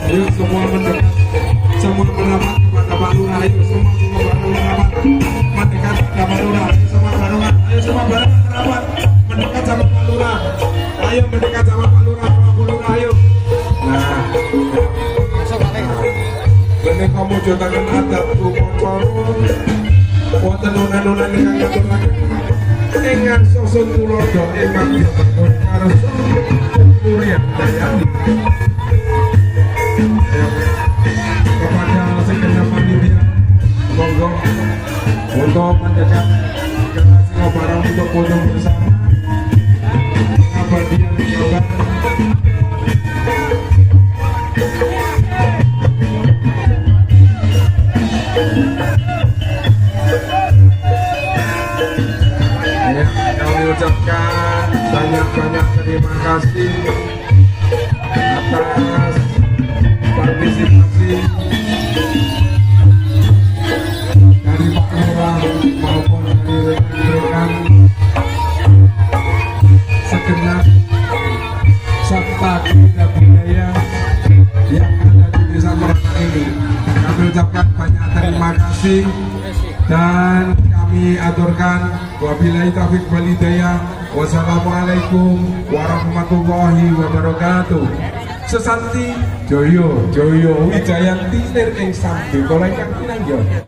Ayo semua mendekat, semua merapat kepada Pak Lurah. Ayo semua merapat mendekat kepada Pak Lurah. Ayo semua barengan, ayo semua barengan merapat mendekat sama Pak Lurah. Ayo mendekat sama Pak Lurah, sama Bu Lurah. Ayo. Nah, benih kamu jodohkan adat rumotor. Wonten nona-nona ingkang ngaturaken ingkang susun tulodo ingkang dibangun karo Surya Dayani. Kepada segenap panitia, monggo untuk mendekat ke barang untuk foto bersama abadian Jawa. Kami ucapkan banyak-banyak terima kasih atas partisipasi dari Pak Lurah maupun dari rekan-rekan segenap serta budaya yang ada di desa Merangan ini. Kami ucapkan banyak terima kasih dan kami aturkan wabillahi taufiq wal hidayah. Wassalamualaikum warahmatullahi wabarakatuh. Sesanti Joyo Wijayanti nir ing sambi kala ingkang pinanggih.